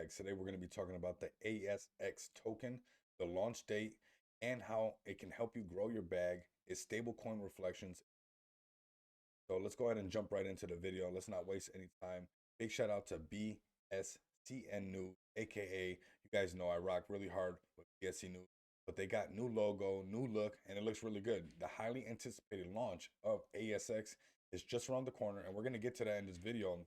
ASX. Today we're going to be talking about the ASX token, the launch date, and how it can help you grow your bag. It's stablecoin reflections. So let's go ahead and jump right into the video. Let's not waste any time. Big shout out to BSCN News, aka you guys know I rock really hard with BSC News, but they got new logo, new look, and it looks really good. The highly anticipated launch of ASX is just around the corner, and we're going to get to that in this video.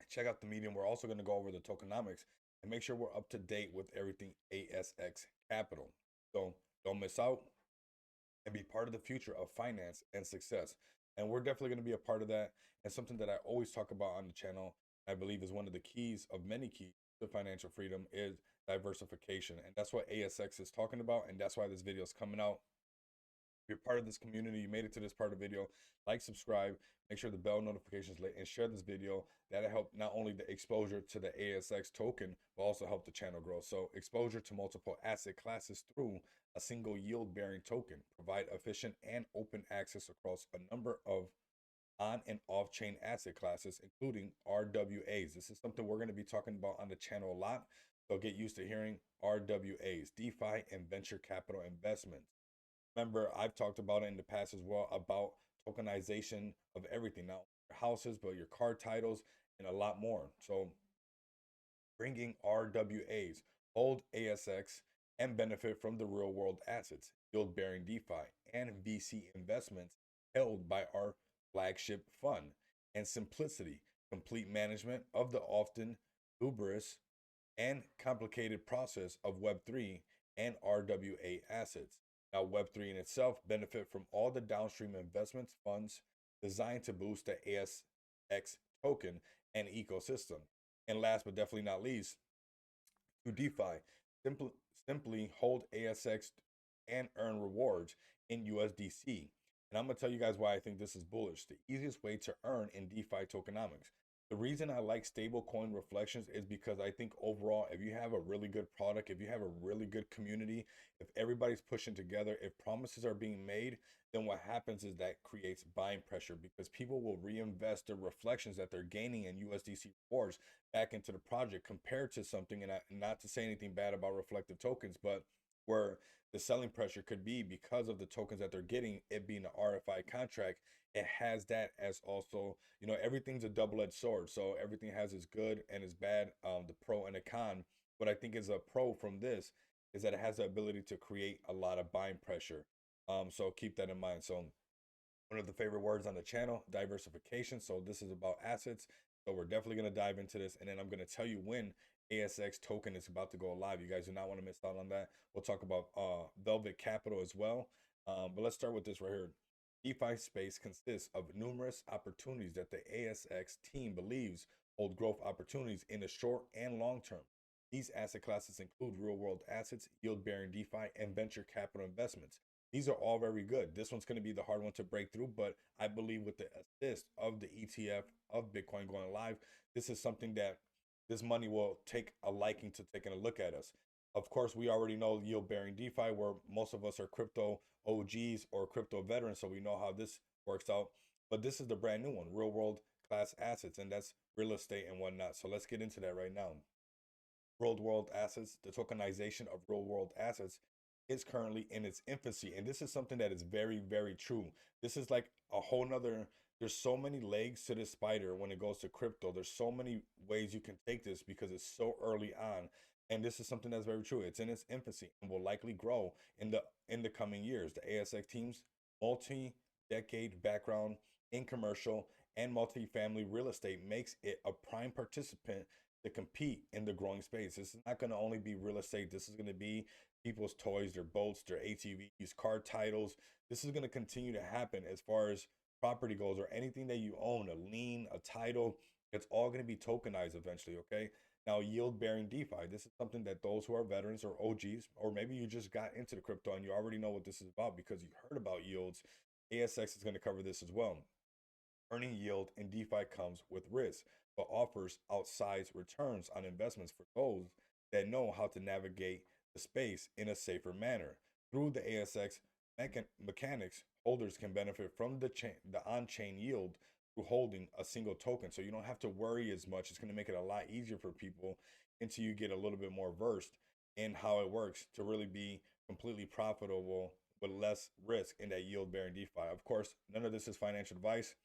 Check out the medium. We're also going to go over the tokenomics and make sure we're up to date with everything ASX Capital. So don't miss out and be part of the future of finance and success. And we're definitely going to be a part of that. And something that I always talk about on the channel, I believe is one of the keys of many keys to financial freedom, is diversification. And that's what ASX is talking about. And that's why this video is coming out. If you're part of this community, you made it to this part of the video, like, subscribe, make sure the bell notifications lit, and share this video. That'll help not only the exposure to the ASX token, but also help the channel grow. So exposure to multiple asset classes through a single yield-bearing token, provide efficient and open access across a number of on and off-chain asset classes, including RWAs. This is something we're going to be talking about on the channel a lot. So get used to hearing RWAs, DeFi and venture capital investments. Remember, I've talked about it in the past as well about tokenization of everything, not your houses, but your car titles and a lot more. So bringing RWAs, hold ASX, and benefit from the real world assets, yield bearing DeFi, and VC investments held by our flagship fund, and simplicity, complete management of the often lubrous and complicated process of Web3 and RWA assets. Now, Web3 in itself benefit from all the downstream investments funds designed to boost the ASX token and ecosystem. And last but definitely not least, to DeFi, simply hold ASX and earn rewards in USDC. And I'm going to tell you guys why I think this is bullish. The easiest way to earn in DeFi tokenomics. The reason I like stablecoin reflections is because I think overall, if you have a really good product, if you have a really good community, if everybody's pushing together, if promises are being made, then what happens is that creates buying pressure because people will reinvest the reflections that they're gaining in USDC rewards back into the project compared to something, and not to say anything bad about reflective tokens, but where the selling pressure could be because of the tokens that they're getting, it being an RFI contract, it has that as also, everything's a double-edged sword. So everything has its good and its bad, the pro and the con. What I think is a pro from this is that it has the ability to create a lot of buying pressure. So keep that in mind. So one of the favorite words on the channel, diversification. So this is about assets. So we're definitely going to dive into this. And then I'm going to tell you when ASX token is about to go live. You guys do not want to miss out on that. We'll talk about Velvet Capital as well. But let's start with this right here. DeFi space consists of numerous opportunities that the ASX team believes hold growth opportunities in the short and long term. These asset classes include real-world assets, yield-bearing DeFi, and venture capital investments. These are all very good. This one's going to be the hard one to break through, but I believe with the assist of the ETF of Bitcoin going live, this is something that this money will take a liking to taking a look at us. Of course, we already know yield-bearing DeFi, where most of us are crypto OGs or crypto veterans, so we know how this works out. But this is the brand new one, real-world class assets, and that's real estate and whatnot. So let's get into that right now. Real-world assets, the tokenization of real-world assets is currently in its infancy, and this is something that is very, very true. This is like a whole nother, there's so many legs to this spider when it goes to crypto. There's so many ways you can take this because it's so early on, and this is something that's very true. It's in its infancy and will likely grow in the coming years. The ASX team's multi-decade background in commercial and multifamily real estate makes it a prime participant to compete in the growing space. This is not going to only be real estate. This is going to be people's toys, their boats, their ATVs, car titles. This is going to continue to happen as far as property goes, or anything that you own, a lien, a title. It's all going to be tokenized eventually, okay? Now, yield-bearing DeFi. This is something that those who are veterans or OGs, or maybe you just got into the crypto and you already know what this is about because you heard about yields. ASX is going to cover this as well. Earning yield in DeFi comes with risk, but offers outsized returns on investments for those that know how to navigate the space in a safer manner. Through the ASX mechanics, holders can benefit from the on-chain yield through holding a single token. So you don't have to worry as much. It's going to make it a lot easier for people until you get a little bit more versed in how it works to really be completely profitable with less risk in that yield bearing DeFi. Of course, none of this is financial advice.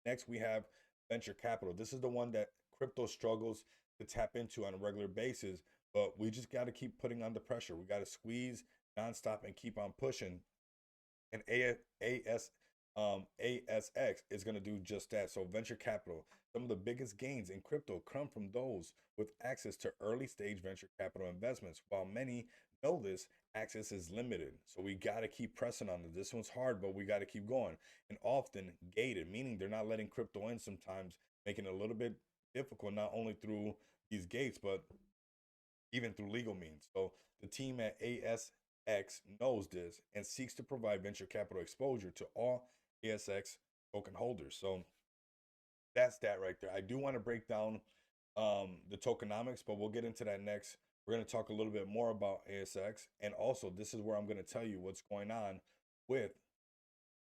Next, we have venture capital. This is the one that crypto struggles to tap into on a regular basis, but we just got to keep putting on the pressure. We got to squeeze nonstop and keep on pushing. And ASX is going to do just that. So venture capital, some of the biggest gains in crypto come from those with access to early stage venture capital investments. While many know this, access is limited. So we got to keep pressing on it. This one's hard, but we got to keep going. And often gated, meaning they're not letting crypto in sometimes, making it a little bit difficult, not only through these gates, but even through legal means. So the team at ASX knows this and seeks to provide venture capital exposure to all ASX token holders. So that's that right there. I do want to break down the tokenomics, but we'll get into that next. We're going to talk a little bit more about ASX. And also, this is where I'm going to tell you what's going on with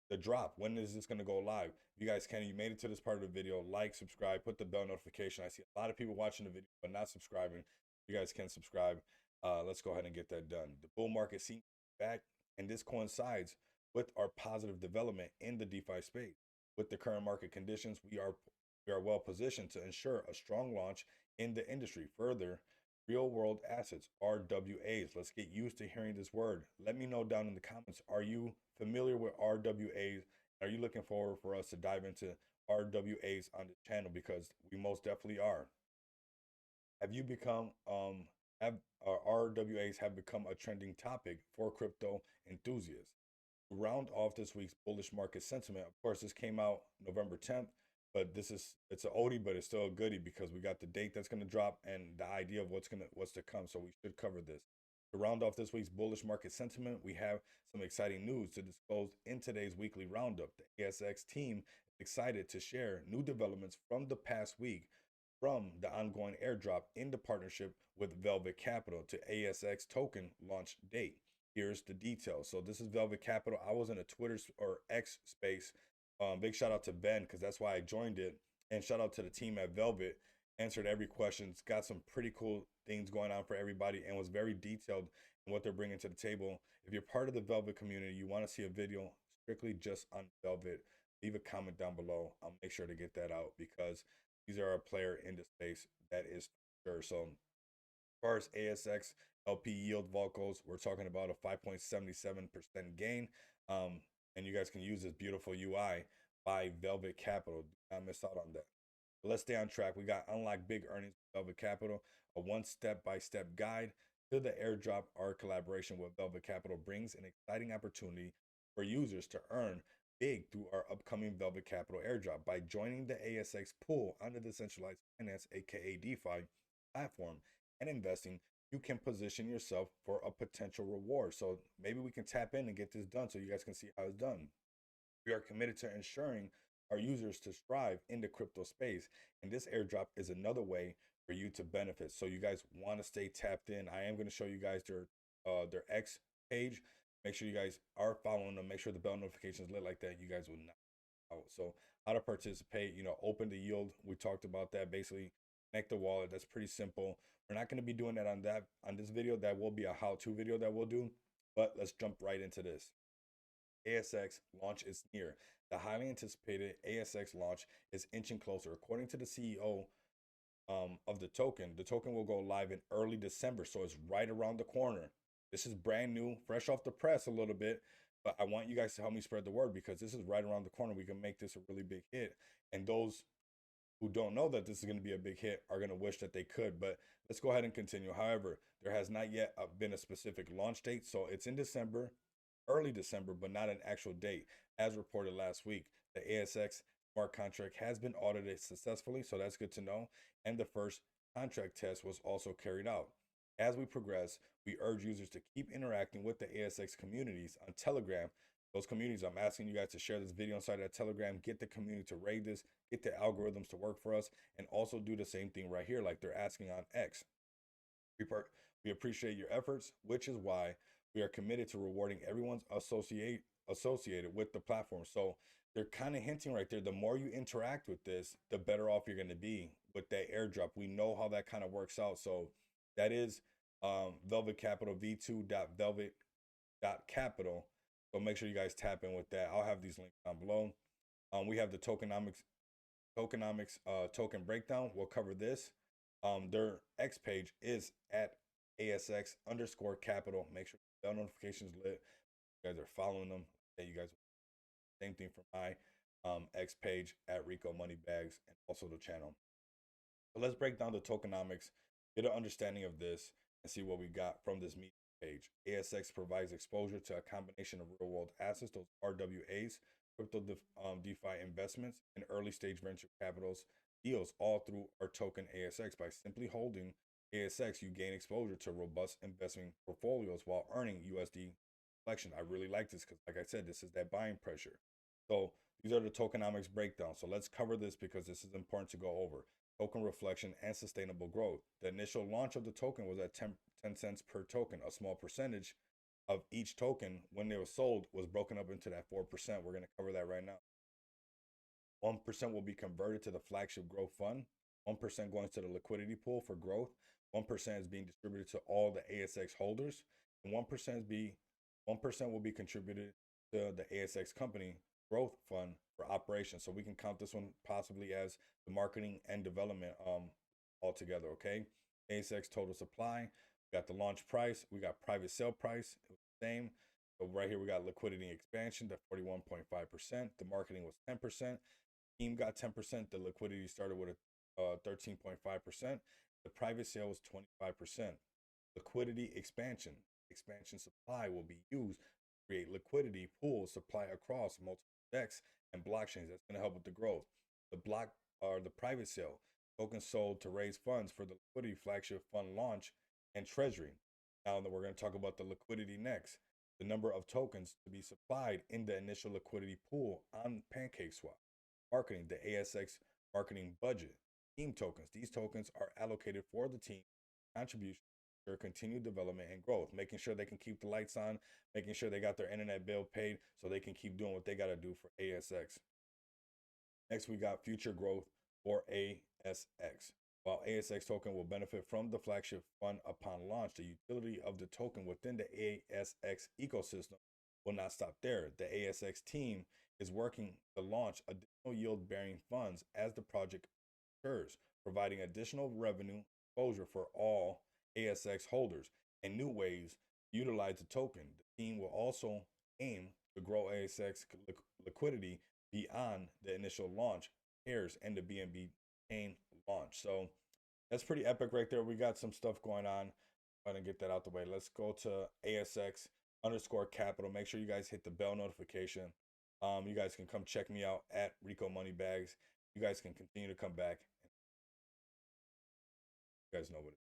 the drop. When is this going to go live? If you guys can, you made it to this part of the video, like, subscribe, put the bell notification. I see a lot of people watching the video but not subscribing. You guys can subscribe. Let's go ahead and get that done. The bull market seems back, and this coincides with our positive development in the DeFi space. With the current market conditions, we are well positioned to ensure a strong launch in the industry. Further, real world assets, RWAs. Let's get used to hearing this word. Let me know down in the comments. Are you familiar with RWAs? Are you looking forward for us to dive into RWAs on this channel? Because we most definitely are. Have you become have RWAs have become a trending topic for crypto enthusiasts? To round off this week's bullish market sentiment, of course, this came out November 10th, but it's an oldie, but it's still a goodie because we got the date that's going to drop and the idea of what's to come. So we should cover this. To round off this week's bullish market sentiment, we have some exciting news to disclose in today's weekly roundup. The ASX team is excited to share new developments from the past week from the ongoing airdrop in the partnership with Velvet Capital to ASX token launch date. Here's the details. So this is Velvet Capital. I was in a Twitter or X space. Big shout out to Ben because that's why I joined it. And shout out to the team at Velvet. Answered every question. It's got some pretty cool things going on for everybody and was very detailed in what they're bringing to the table. If you're part of the Velvet community, you want to see a video strictly just on Velvet, leave a comment down below. I'll make sure to get that out because these are a player in the space that is sure. So as far as ASX LP yield vault goes, we're talking about a 5.77% gain. And you guys can use this beautiful UI by Velvet Capital. Do not miss out on that. But let's stay on track. We got unlock big earnings with Velvet Capital, a one step-by-step guide to the airdrop. Our collaboration with Velvet Capital brings an exciting opportunity for users to earn big through our upcoming Velvet Capital airdrop. By joining the ASX pool on the decentralized finance, aka DeFi platform, and investing, you can position yourself for a potential reward. So maybe we can tap in and get this done so you guys can see how it's done. We are committed to ensuring our users to strive in the crypto space, and this airdrop is another way for you to benefit. So you guys want to stay tapped in. I am going to show you guys their X page. Make sure you guys are following them. Make sure the bell notifications lit like that. You guys will not out. So how to participate, open the yield. We talked about that. Basically connect the wallet. That's pretty simple. We're not going to be doing that on this video. That will be a how-to video that we'll do, but let's jump right into this. ASX launch is near. The highly anticipated ASX launch is inching closer. According to the CEO of the token will go live in early December, so it's right around the corner. This is brand new, fresh off the press a little bit, but I want you guys to help me spread the word because this is right around the corner. We can make this a really big hit, and those who don't know that this is going to be a big hit are going to wish that they could, but let's go ahead and continue. However, there has not yet been a specific launch date, so it's in December, early December, but not an actual date. As reported last week, the ASX smart contract has been audited successfully, so that's good to know, and the first contract test was also carried out. As we progress, we urge users to keep interacting with the ASX communities on Telegram. Those communities, I'm asking you guys to share this video inside of Telegram, get the community to rate this, get the algorithms to work for us, and also do the same thing right here like they're asking on X. We appreciate your efforts, which is why we are committed to rewarding everyone's associated with the platform. So they're kind of hinting right there, the more you interact with this, the better off you're going to be with that airdrop. We know how that kind of works out. So That is Velvet Capital, v2.velvet.capital. So make sure you guys tap in with that. I'll have these links down below. We have the tokenomics token breakdown. We'll cover this. Their X page is at ASX underscore capital. Make sure bell notifications lit. You guys are following them. That you guys, same thing for my X page at Rico Moneybags and also the channel. So let's break down the tokenomics, get an understanding of this, and see what we got from this media page. ASX provides exposure to a combination of real world assets, those RWAs, crypto DeFi investments, and early stage venture capitals deals, all through our token ASX. By simply holding ASX, you gain exposure to robust investment portfolios while earning USD collection. I really like this because, like I said, this is that buying pressure. So these are the tokenomics breakdown. So let's cover this because this is important to go over. Token reflection and sustainable growth. The initial launch of the token was at 10 cents per token. A small percentage of each token when they were sold was broken up into that 4%. We're going to cover that right now. 1% will be converted to the flagship growth fund. 1% going to the liquidity pool for growth. 1% is being distributed to all the ASX holders, and 1% will be contributed to the ASX company growth fund for operations. So we can count this one possibly as the marketing and development all together. Okay, ASX total supply. We got the launch price. We got private sale price. It was the same. So right here we got liquidity expansion to 41.5%. The marketing was 10%. Team got 10%. The liquidity started with a 13.5%. The private sale was 25%. Liquidity expansion supply will be used to create liquidity pools supply across multiple DEX and blockchains. That's going to help with the growth. The private sale, tokens sold to raise funds for the liquidity flagship fund launch and treasury. Now that we're going to talk about the liquidity next. The number of tokens to be supplied in the initial liquidity pool on PancakeSwap. Marketing, the ASX marketing budget. Team tokens. These tokens are allocated for the team contribution, their continued development and growth, making sure they can keep the lights on, making sure they got their internet bill paid so they can keep doing what they got to do for ASX. Next, we got future growth for ASX. While ASX token will benefit from the flagship fund upon launch, the utility of the token within the ASX ecosystem will not stop there. The ASX team is working to launch additional yield-bearing funds as the project matures, providing additional revenue exposure for all ASX holders and new ways to utilize the token. The team will also aim to grow ASX liquidity beyond the initial launch pairs and the BNB chain launch. So that's pretty epic right there. We got some stuff going on. I'm gonna get that out the way. Let's go to ASX underscore capital. Make sure you guys hit the bell notification. You guys can come check me out at Rico Moneybags. You guys can continue to come back. You guys know what it is.